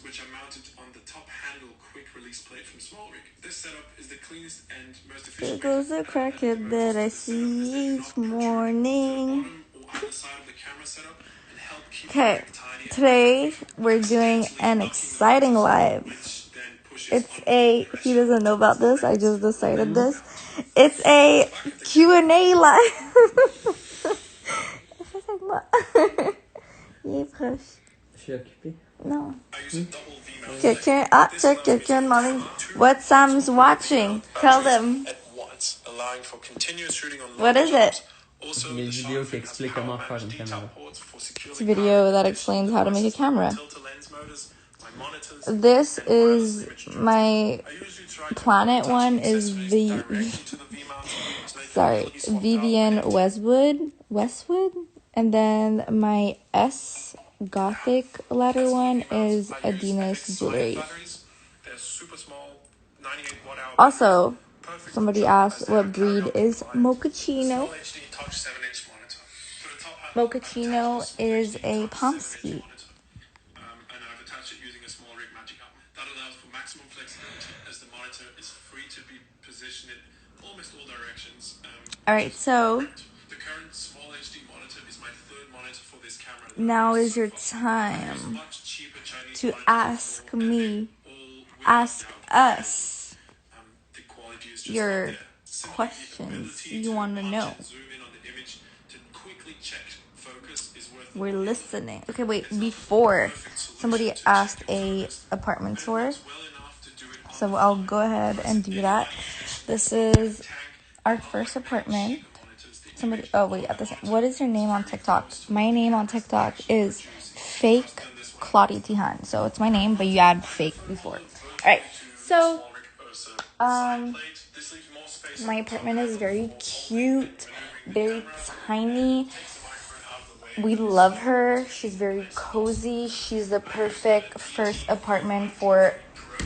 which are mounted on the top handle quick release plate from Small Rig. This setup is the cleanest and most efficient. There goes the crackhead that I see each morning. Okay, today we're doing an exciting live. He doesn't know about this, I just decided this. It's a Q&A live. Il est proche. Je suis occupé. Non. Quelqu'un demanding what Sam's watching. Tell them. What is it? Mes vidéos qui expliquent comment faire une caméra. It's a video that explains how to make a camera. This is my Planet one is Vivian Westwood, and then my S Gothic letter one is Adina's Jewelry. Also, somebody asked what breed is Mochaccino. Mochaccino is a Pomsky. Alright, so now is your time to ask us your questions you want to know. We're listening. Okay, wait, before somebody asked a apartment tour, so I'll go ahead and do that. This is our first apartment. What is your name on TikTok? My name on TikTok is fake Claudia Tihan. So it's my name, but you add fake before. Alright, so my apartment is very cute, very tiny. We love her. She's very cozy. She's the perfect first apartment for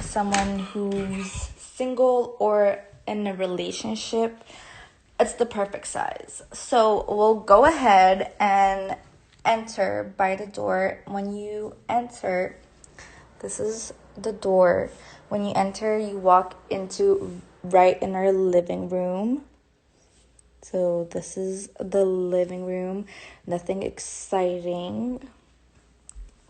someone who's single or in a relationship. It's the perfect size. So we'll go ahead and enter by the door. When you enter, this is the door. When you enter, you walk into right in our living room. So this is the living room. Nothing exciting.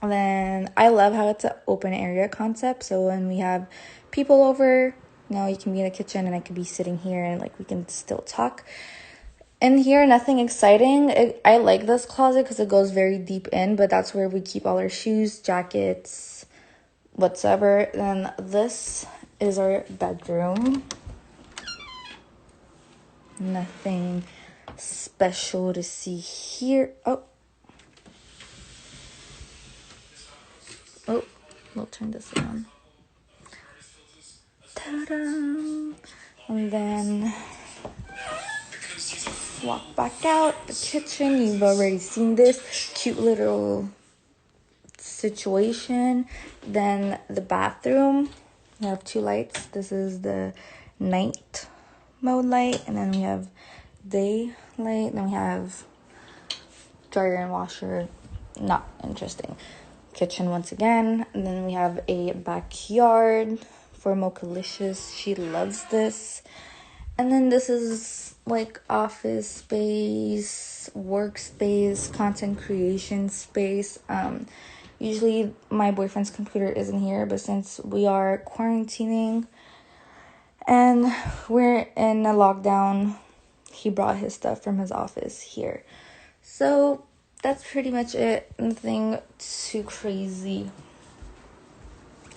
And then I love how it's an open area concept. So when we have people over, you can be in the kitchen and I could be sitting here and we can still talk. In here, nothing exciting. I like this closet because it goes very deep in, but that's where we keep all our shoes, jackets, whatsoever. Then this is our bedroom. Nothing special to see here. Oh, we'll turn this on. Ta-da! And then walk back out. The kitchen, you've already seen this cute little situation. Then the bathroom, we have two lights. This is the night mode light, and then we have day light. Then we have dryer and washer. Not interesting. Kitchen once again, and then we have a backyard for Mochalicious. She loves this. And then this is office space, workspace, content creation space. Usually my boyfriend's computer isn't here, but since we are quarantining and we're in a lockdown, he brought his stuff from his office here. So that's pretty much it. Nothing too crazy.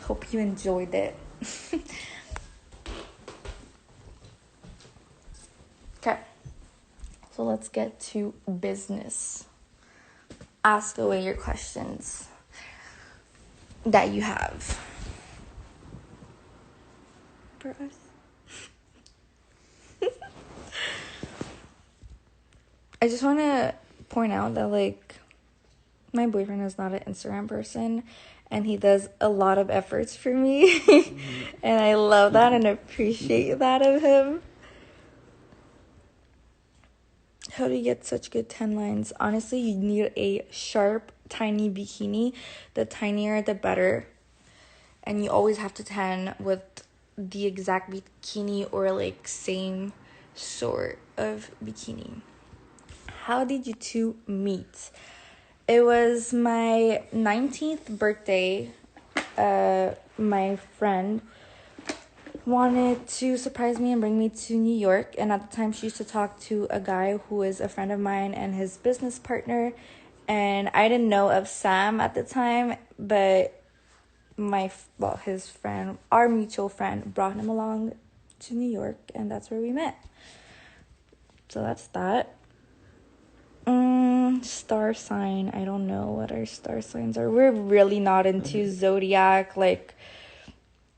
Hope you enjoyed it. Okay, so let's get to business. Ask away your questions that you have for us. I just want to point out that my boyfriend is not an Instagram person, and he does a lot of efforts for me. And I love that and appreciate that of him. How do you get such good tan lines? Honestly, you need a sharp, tiny bikini. The tinier, the better. and you always have to tan with the exact bikini or like same sort of bikini. How did you two meet? It was my 19th birthday. My friend wanted to surprise me and bring me to New York, and at the time she used to talk to a guy who is a friend of mine and his business partner, and I didn't know of Sam at the time, but his friend, our mutual friend, brought him along to New York, and that's where we met. So that's that. Star sign. I don't know what our star signs are. We're really not into zodiac. Like,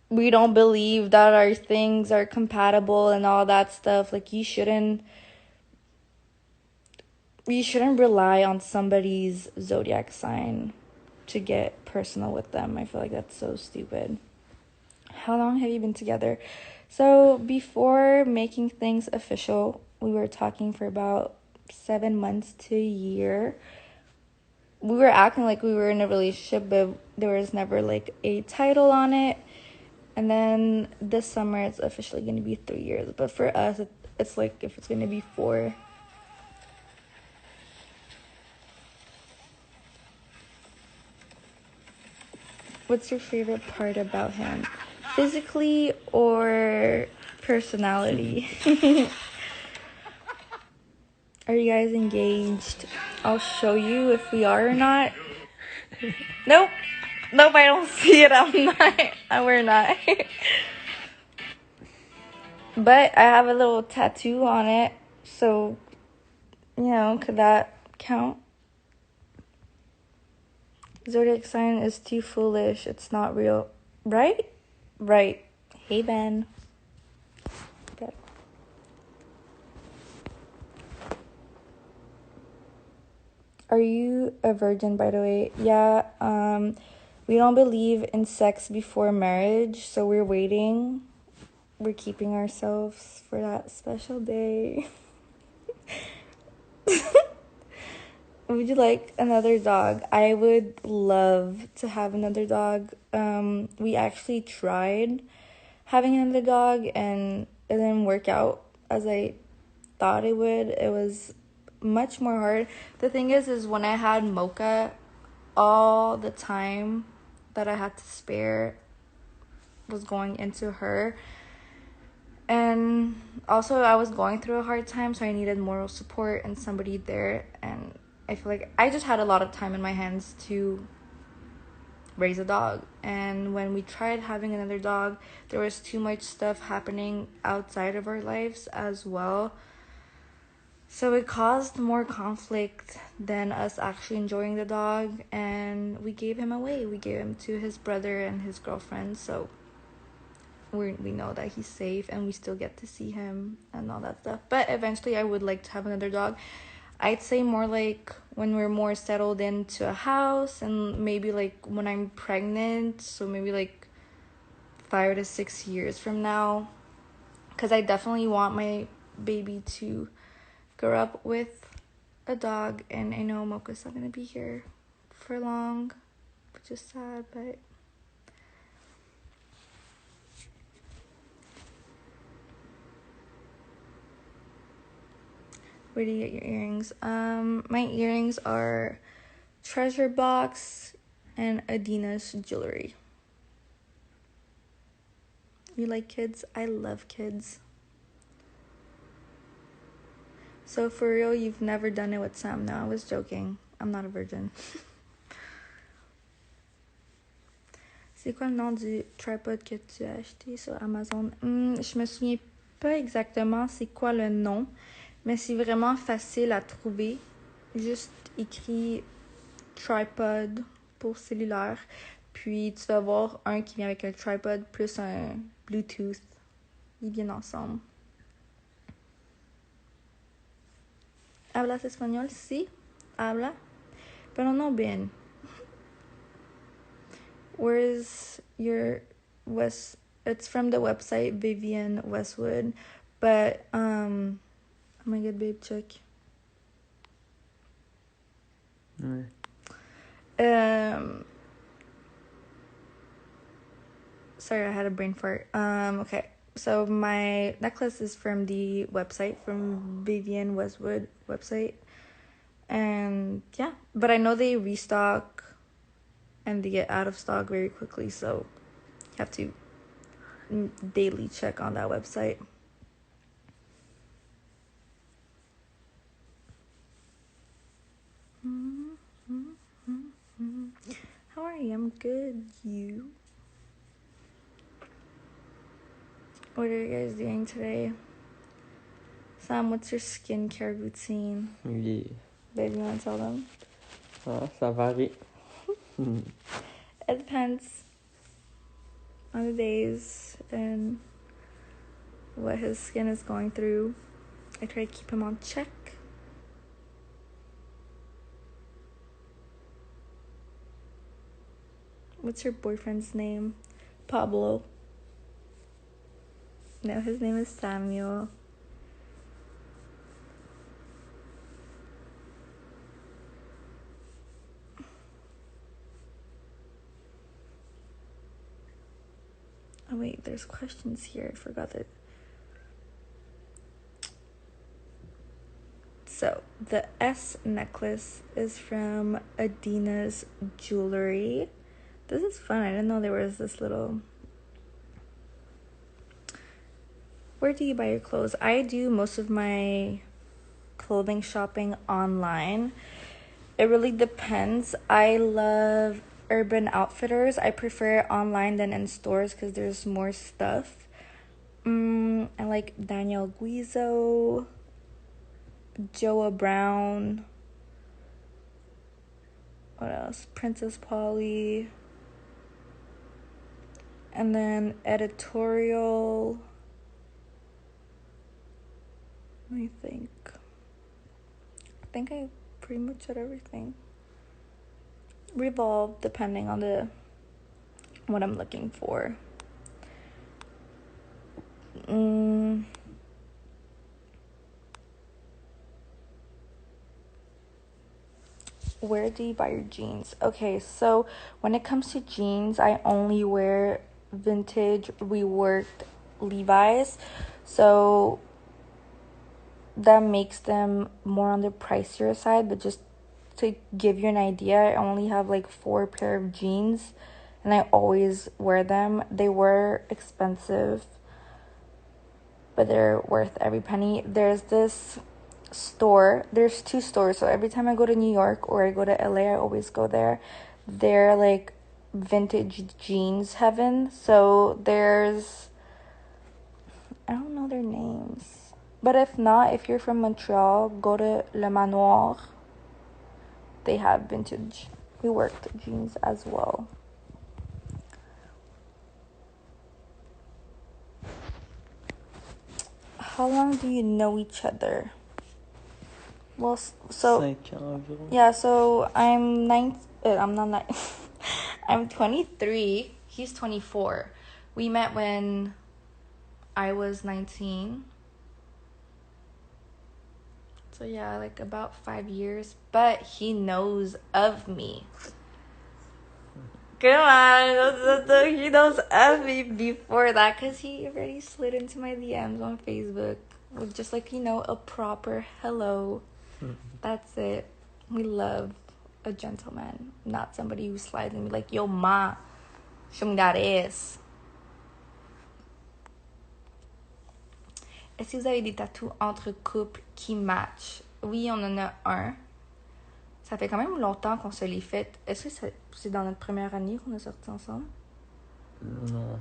we don't believe that our things are compatible and all that stuff. Like, you shouldn't rely on somebody's zodiac sign to get personal with them. I feel like that's so stupid. How long have you been together? So before making things official, we were talking for about 7 months to a year. We were acting like we were in a relationship, but there was never like a title on it. And then this summer it's officially going to be 3 years. But for us, it's like if it's going to be 4. What's your favorite part about him? Physically or personality? Are you guys engaged? I'll show you if we are or not. Nope, I don't see it. I'm not. We're not. But I have a little tattoo on it, so, could that count? Zodiac sign is too foolish. It's not real. Right? Right. Hey, Ben. Okay. Are you a virgin, by the way? Yeah. We don't believe in sex before marriage, so we're waiting. We're keeping ourselves for that special day. Would you like another dog? I would love to have another dog. We actually tried having another dog, and it didn't work out as I thought it would. It was much more hard. The thing is when I had Mocha, all the time that I had to spare was going into her. And also I was going through a hard time, so I needed moral support and somebody there. And I feel like I just had a lot of time in my hands to raise a dog. And when we tried having another dog, there was too much stuff happening outside of our lives as well. So it caused more conflict than us actually enjoying the dog, and we gave him away. We gave him to his brother and his girlfriend, so we know that he's safe and we still get to see him and all that stuff. But eventually I would like to have another dog. I'd say more like when we're more settled into a house, and maybe like when I'm pregnant, so maybe like 5 to 6 years from now, because I definitely want my baby to grow up with a dog. And I know Mocha's not gonna be here for long, which is sad, but where do you get your earrings? My earrings are Treasure Box and Adina's jewelry. You like kids? I love kids. So for real, you've never done it with Sam? No, I was joking. I'm not a virgin. C'est quoi le nom du tripod que tu as acheté sur Amazon? Je me souviens pas exactement c'est quoi le nom, mais c'est vraiment facile à trouver. Juste écrit tripod pour cellulaire. Puis tu vas voir un qui vient avec un tripod plus un Bluetooth. Ils viennent ensemble. ¿Hablas español? Sí. Habla. Pero no bien. Where's your West? It's from the website Vivian Westwood, but oh my god, babe, check. Ouais. Sorry, I had a brain fart. Okay. So my necklace is from the website, from Vivienne Westwood website. And yeah, but I know they restock and they get out of stock very quickly, so you have to daily check on that website. How are you? I'm good. You? What are you guys doing today? Sam, what's your skincare routine? Yeah. Babe, you want to tell them? Ça varie. It depends on the days and what his skin is going through. I try to keep him on check. What's your boyfriend's name? Pablo. No, his name is Samuel. Oh wait, there's questions here. I forgot that. So, the S necklace is from Adina's Jewelry. This is fun. I didn't know there was this little... Where do you buy your clothes? I do most of my clothing shopping online. It really depends. I love Urban Outfitters. I prefer it online than in stores because there's more stuff. I like Daniel Guizo, Joa Brown. What else? Princess Polly. And then Editorial. Let me think. I think I pretty much said everything. Revolve, depending on what I'm looking for. Where do you buy your jeans? Okay, so when it comes to jeans, I only wear vintage reworked Levi's. So that makes them more on the pricier side, but just to give you an idea, I only have like 4 pair of jeans and I always wear them. They were expensive, but they're worth every penny. There's this store. There's 2 stores. So every time I go to New York or I go to LA, I always go there. They're like vintage jeans heaven. So there's... I don't know their names. But if not, if you're from Montreal, go to Le Manoir. They have vintage reworked jeans as well. How long do you know each other? Well, so 5 ans environ. yeah, so I'm I'm 23. He's 24. We met when I was 19. So yeah, like about 5 years. But he knows of me. Come on, he knows of me before that because he already slid into my DMs on Facebook with just like, a proper hello. That's it. We love a gentleman, not somebody who slides and be like, yo, ma, show me that ass. Est-ce que vous avez des tatous entre couples qui matchent? Oui, on en a un. Ça fait quand même longtemps qu'on se les fait. Est-ce que c'est dans notre première année qu'on a sorti ensemble? Non.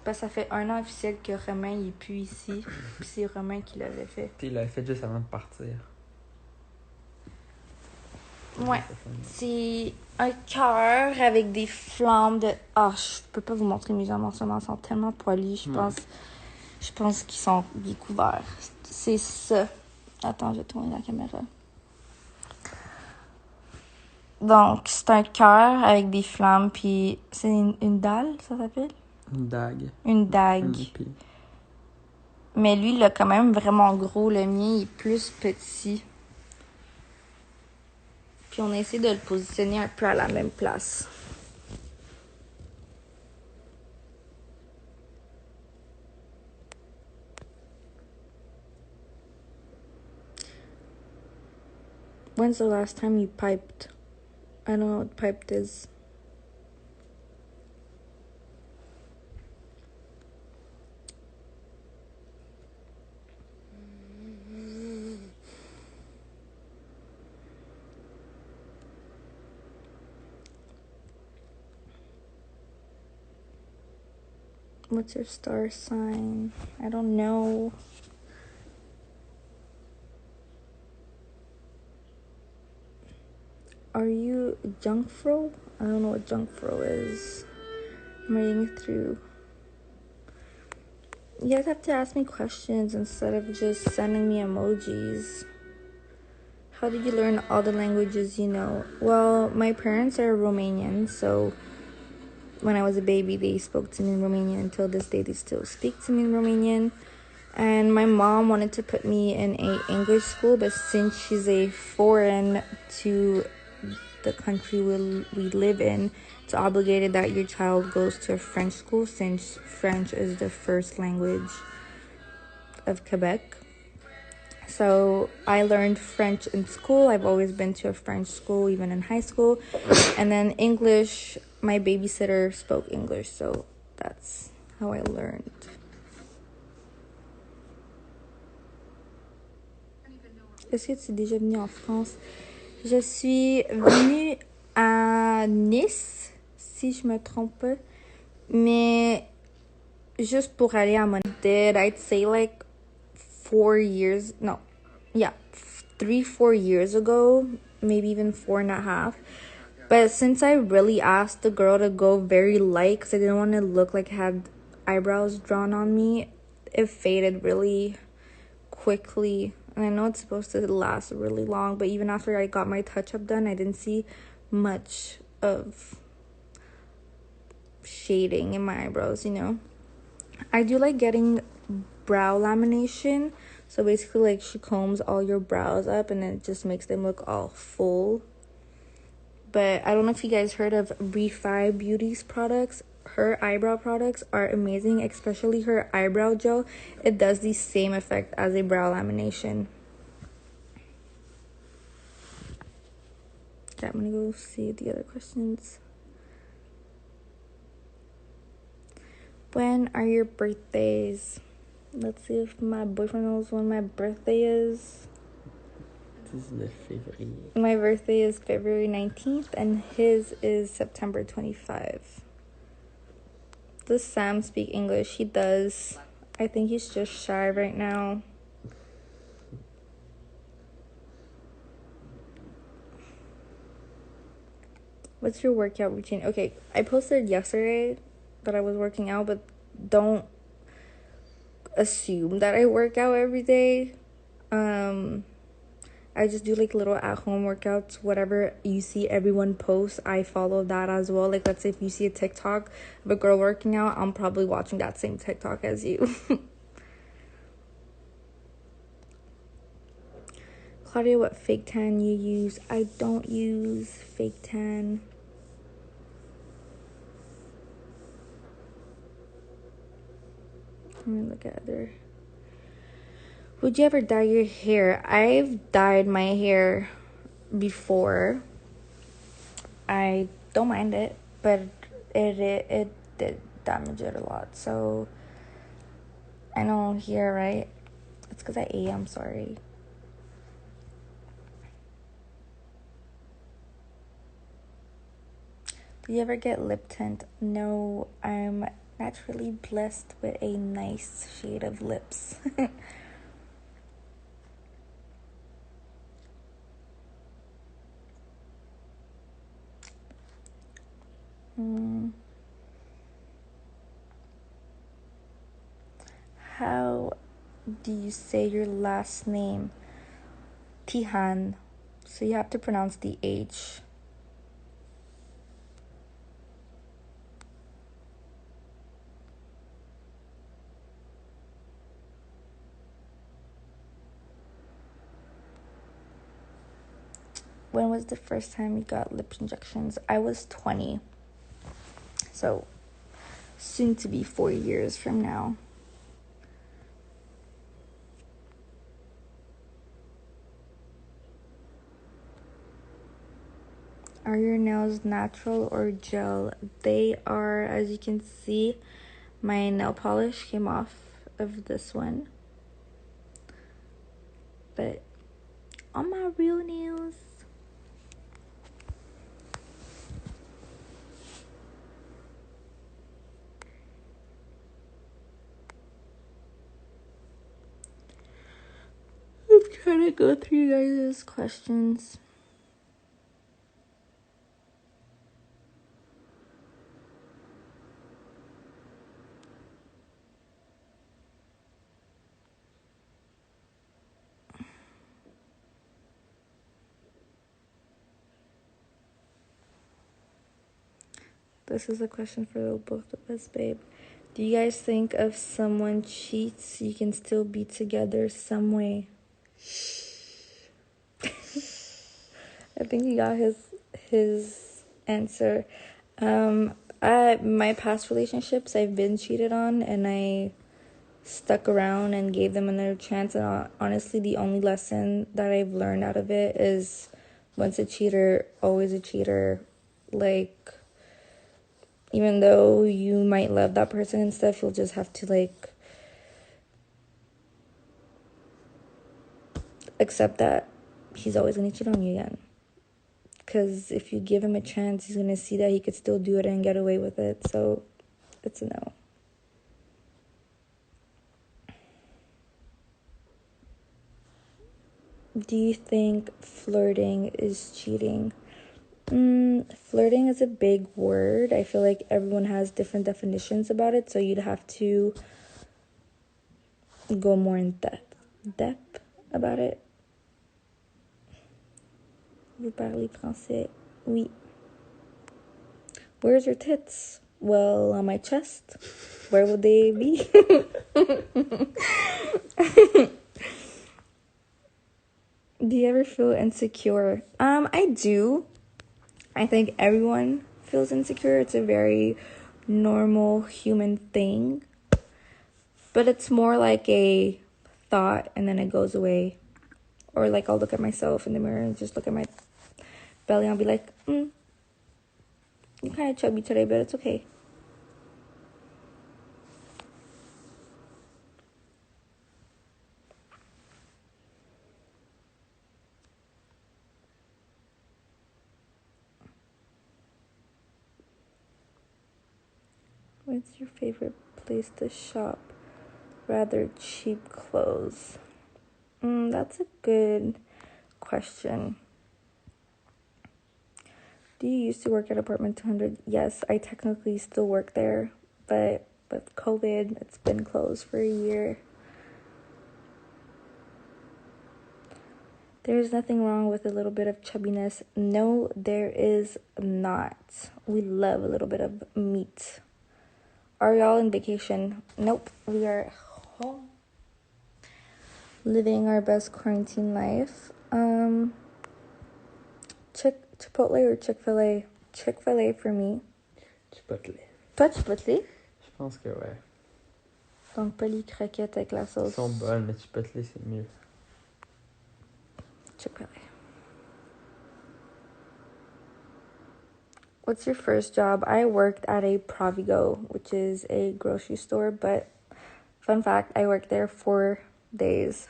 Parce que ça fait 1 an officiel que Romain il est plus ici. Puis c'est Romain qui l'avait fait. Il l'avait fait juste avant de partir. Ouais. C'est un cœur avec des flammes de... Ah, je peux pas vous montrer mes jambes en ce moment. Elles sont tellement poilues. Je pense qu'ils sont découverts. C'est ça. Attends, je vais tourner la caméra. Donc, c'est un cœur avec des flammes, puis c'est une dalle, ça s'appelle? Une dague. Une dague. Mais lui, il est quand même vraiment gros. Le mien, il est plus petit. Puis on a essayé de le positionner un peu à la même place. When's the last time you piped? I don't know what piped is. What's your star sign? I don't know. Are you Jungfrau? I don't know what Jungfrau is. I'm reading it through. You guys have to ask me questions instead of just sending me emojis. How did you learn all the languages you know? Well, my parents are Romanian, so when I was a baby, they spoke to me in Romanian. Until this day, they still speak to me in Romanian. And my mom wanted to put me in a English school, but since she's a foreign to the country we live in, it's obligated that your child goes to a French school, since French is the first language of Quebec. So I learned French in school. I've always been to a French school, even in high school. And then English, my babysitter spoke English, so that's how I learned. Est-ce que tu es déjà venue en France? Je suis venue à Nice, si je me trompe pas. Mais juste pour aller à Montréal, I'd say like 4 years, no, yeah, 3-4 years ago, maybe even 4.5. But since I really asked the girl to go very light, because I didn't want to look like I had eyebrows drawn on me, it faded really quickly. And I know it's supposed to last really long, but even after I got my touch-up done, I didn't see much of shading in my eyebrows, you know. I do like getting brow lamination. So basically, like, she combs all your brows up and then it just makes them look all full. But I don't know if you guys heard of Refi Beauty's products. Her eyebrow products are amazing, especially her eyebrow gel. It does the same effect as a brow lamination. Okay, I'm gonna go see the other questions. When are your birthdays? Let's see if my boyfriend knows when my birthday is. 19 février. My birthday is February 19th and his is September 25. Does Sam speak English? He does. I think he's just shy right now. What's your workout routine? Okay, I posted yesterday that I was working out, but don't assume that I work out every day. I just do like little at-home workouts. Whatever you see everyone post, I follow that as well. Like, let's say if you see a TikTok of a girl working out, I'm probably watching that same TikTok as you. Claudia, what fake tan you use? I don't use fake tan. Let me look at other. Would you ever dye your hair? I've dyed my hair before. I don't mind it, but it did damage it a lot. So I know here, right? It's because I ate. I'm sorry. Do you ever get lip tint? No, I'm naturally blessed with a nice shade of lips. How do you say your last name? Tihan. So you have to pronounce the H. When was the first time you got lip injections? I was 20. So soon to be 4 years from now. Are your nails natural or gel? They are, as you can see, my nail polish came off of this one. But on my real nails, I'm trying to go through you guys' questions. This is a question for both of us, babe. Do you guys think if someone cheats, you can still be together some way? I think he got his answer. My past relationships, I've been cheated on, and I stuck around and gave them another chance. And honestly, the only lesson that I've learned out of it is once a cheater, always a cheater. Like, even though you might love that person and stuff, you'll just have to, like, accept that he's always going to cheat on you again. Because if you give him a chance, he's going to see that he could still do it and get away with it. So, it's a no. Do you think flirting is cheating? Flirting is a big word. I feel like everyone has different definitions about it, so you'd have to go more in depth about it. Vous parlez français? Oui. Where's your tits? Well, on my chest. Where would they be? Do you ever feel insecure? I do. I think everyone feels insecure. It's a very normal human thing. But it's more like a thought and then it goes away. Or like I'll look at myself in the mirror and just look at my belly and I'll be like, you're kind of chubby today, but it's okay. What's your favorite place to shop? Rather cheap clothes. That's a good question. Do you used to work at apartment 200? Yes, I technically still work there, but with COVID, it's been closed for a year. There's nothing wrong with a little bit of chubbiness. No, there is not. We love a little bit of meat. Are y'all on vacation? Nope, we are home. Living our best quarantine life. Chipotle or Chick-fil-A? Chick-fil-A for me. Chipotle. Toi, Chipotle? Je pense que ouais. Donc, pas les croquettes avec la sauce. Elles sont bonnes, mais Chipotle, c'est mieux. Chick-fil-A. What's your first job? I worked at a Provigo, which is a grocery store, but fun fact, I worked there 4 nights,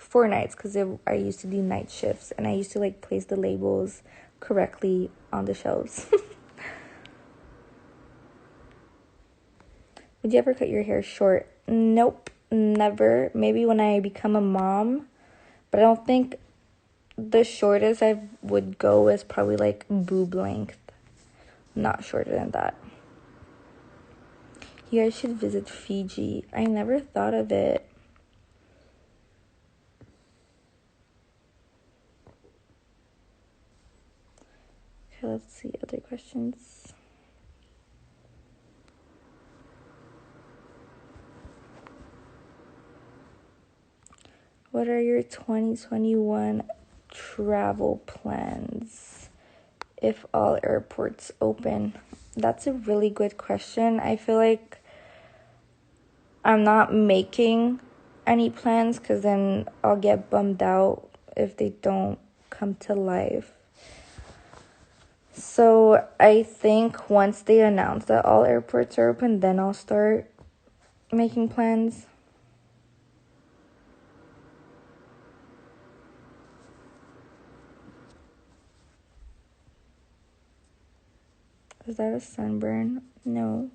because I used to do night shifts, and I used to, like, place the labels correctly on the shelves. Would you ever cut your hair short? Nope, never. Maybe when I become a mom, but I don't think the shortest I would go is probably, like, boob length. Not shorter than that. You guys should visit Fiji. I never thought of it. Okay, let's see other questions. What are your 2021 travel plans if all airports open? That's a really good question. I feel like I'm not making any plans because then I'll get bummed out if they don't come to life. So I think once they announce that all airports are open, then I'll start making plans. Is that a sunburn? No.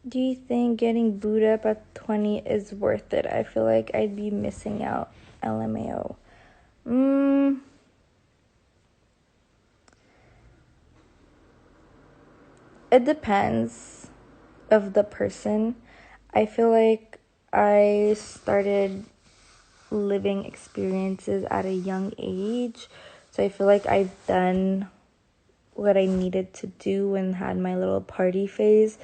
Do you think getting booed up at 20 is worth it? I feel like I'd be missing out. LMAO. It depends of the person. I feel like I started living experiences at a young age. So I feel like I've done what I needed to do and had my little party phase.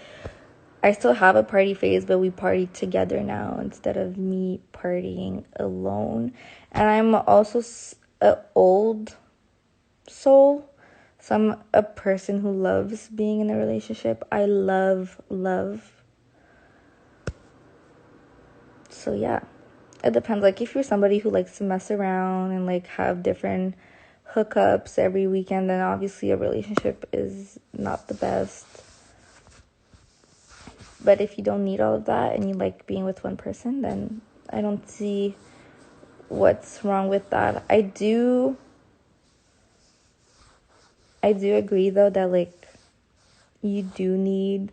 I still have a party phase, but we party together now instead of me partying alone. And I'm also an old soul. So I'm a person who loves being in a relationship. I love. So yeah, it depends. Like if you're somebody who likes to mess around and like have different hookups every weekend, then obviously a relationship is not the best. But if you don't need all of that and you like being with one person, then I don't see what's wrong with that. I do agree though that like you do need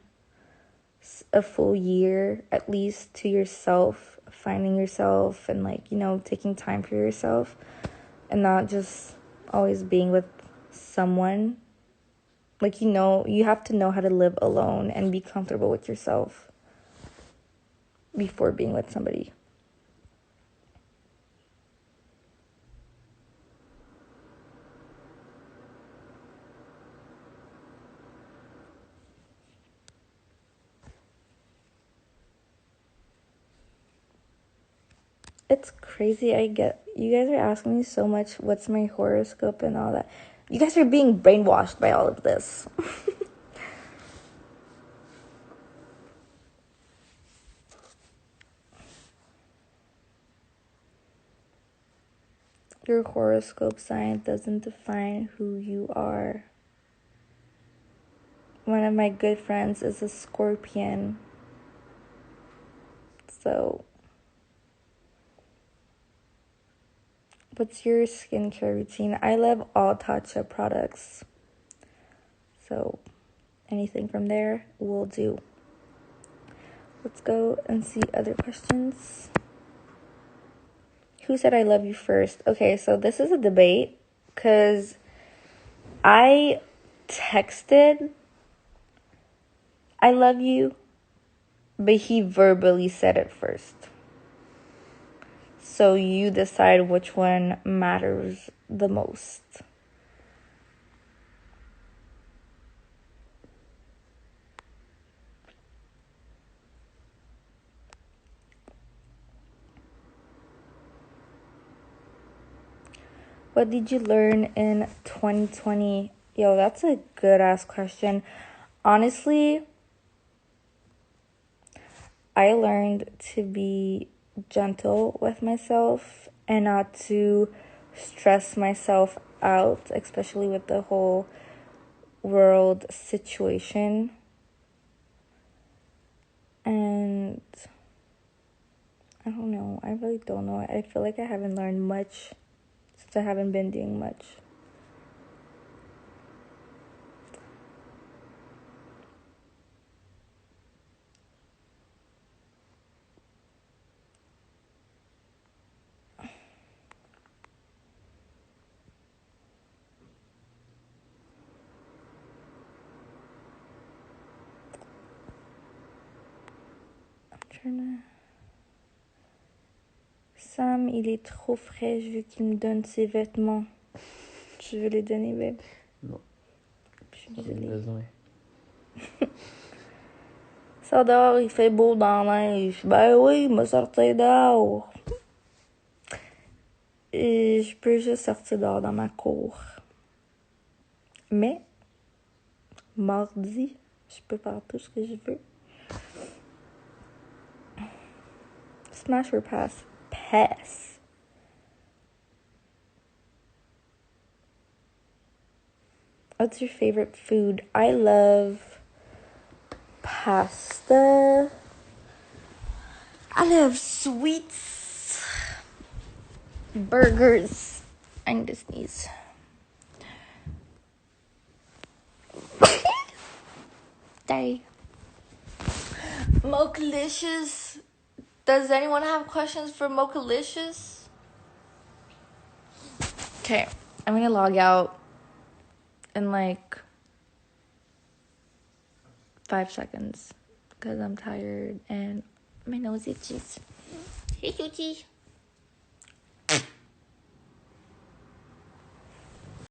a full year at least to yourself, finding yourself and like, you know, taking time for yourself and not just always being with someone. Like, you know, you have to know how to live alone and be comfortable with yourself before being with somebody. It's crazy. You guys are asking me so much what's my horoscope and all that. You guys are being brainwashed by all of this. Your horoscope sign doesn't define who you are. One of my good friends is a Scorpion. So, what's your skincare routine? I love all Tatcha products. So, anything from there will do. Let's go and see other questions. Who said I love you first? Okay, so this is a debate because I texted I love you, but he verbally said it first. So you decide which one matters the most. What did you learn in 2020? Yo, that's a good ass question. Honestly, I learned to be gentle with myself and not to stress myself out, especially with the whole world situation. And I don't know. I really don't know. I feel like I haven't learned much since I haven't been doing much. Sam, il est trop frais, je veux qu'il me donne ses vêtements. Je veux les donner, babe. Non. Je suis désolée. Besoin. Ça dehors, il fait beau dans la neige. Ben oui, il m'a sorti dehors. Et je peux juste sortir dehors dans ma cour. Mais, mardi, Je peux faire tout ce que je veux. Smash or pass? Pass. What's your favorite food? I love pasta. I love sweets. Burgers. I need to sneeze. Sorry. Mochalicious. Does anyone have questions for Mochalicious? Okay, I'm gonna log out in like 5 seconds because I'm tired and my nose itches. Hey, Suchi.